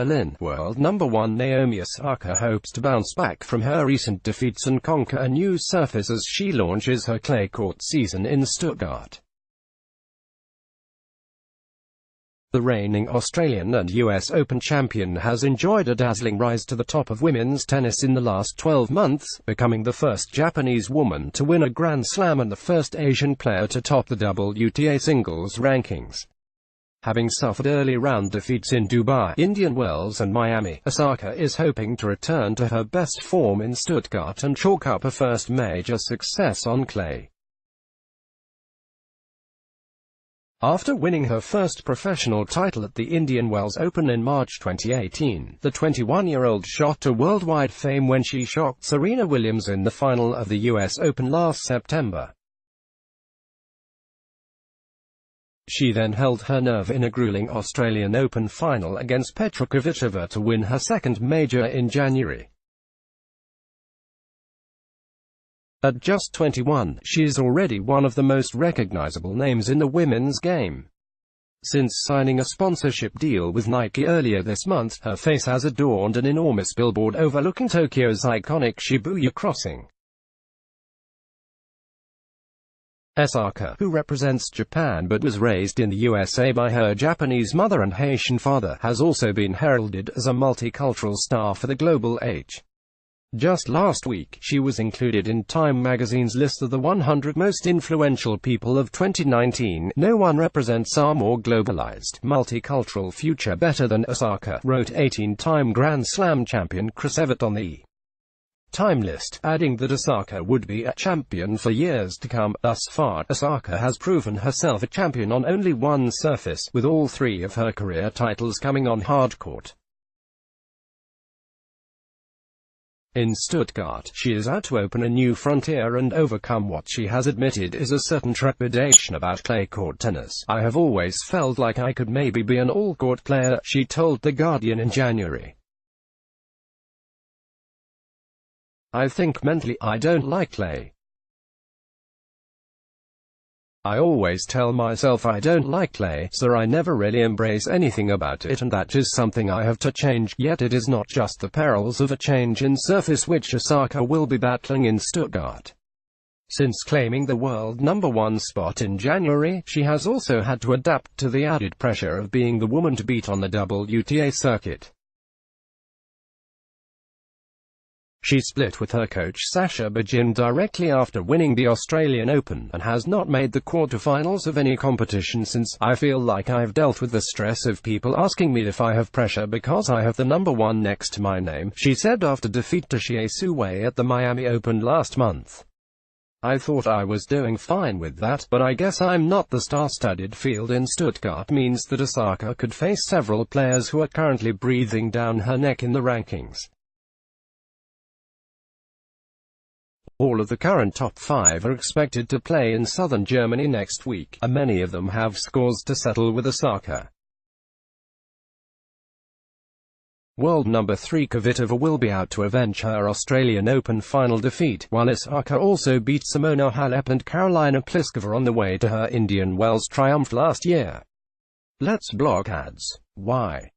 Berlin. World number 1 Naomi Osaka hopes to bounce back from her recent defeats and conquer a new surface as she launches her clay court season in Stuttgart. The reigning Australian and US Open champion has enjoyed a dazzling rise to the top of women's tennis in the last 12 months, becoming the first Japanese woman to win a Grand Slam and the first Asian player to top the WTA singles rankings. Having suffered early round defeats in Dubai, Indian Wells and Miami, Osaka is hoping to return to her best form in Stuttgart and chalk up a first major success on clay. After winning her first professional title at the Indian Wells Open in March 2018, the 21-year-old shot to worldwide fame when she shocked Serena Williams in the final of the US Open last September. She then held her nerve in a grueling Australian Open final against Petra Kvitova to win her second major in January. At just 21, she is already one of the most recognizable names in the women's game. Since signing a sponsorship deal with Nike earlier this month, her face has adorned an enormous billboard overlooking Tokyo's iconic Shibuya crossing. Osaka, who represents Japan but was raised in the USA by her Japanese mother and Haitian father, has also been heralded as a multicultural star for the global age. Just last week, she was included in Time magazine's list of the 100 most influential people of 2019. No one represents our more globalized, multicultural future better than Osaka, wrote 18-time Grand Slam champion Chris Evert on the Time list, adding that Osaka would be a champion for years to come. Thus far, Osaka has proven herself a champion on only one surface, with all three of her career titles coming on hardcourt. In Stuttgart, she is out to open a new frontier and overcome what she has admitted is a certain trepidation about clay court tennis. "I have always felt like I could maybe be an all-court player," she told The Guardian in January. "I think mentally, I don't like clay. I always tell myself I don't like clay, so I never really embrace anything about it, and that is something I have to change." Yet it is not just the perils of a change in surface which Osaka will be battling in Stuttgart. Since claiming the world number 1 spot in January, she has also had to adapt to the added pressure of being the woman to beat on the WTA circuit. She split with her coach Sasha Bajin directly after winning the Australian Open, and has not made the quarterfinals of any competition since. "I feel like I've dealt with the stress of people asking me if I have pressure because I have the number 1 next to my name," she said after defeat to Xie Suwei at the Miami Open last month. "I thought I was doing fine with that, but I guess I'm not." The star-studded field in Stuttgart means that Osaka could face several players who are currently breathing down her neck in the rankings. All of the current top 5 are expected to play in southern Germany next week, and many of them have scores to settle with Osaka. World number 3 Kvitova will be out to avenge her Australian Open final defeat, while Osaka also beat Simona Halep and Karolina Pliskova on the way to her Indian Wells triumph last year. Let's block ads. Why?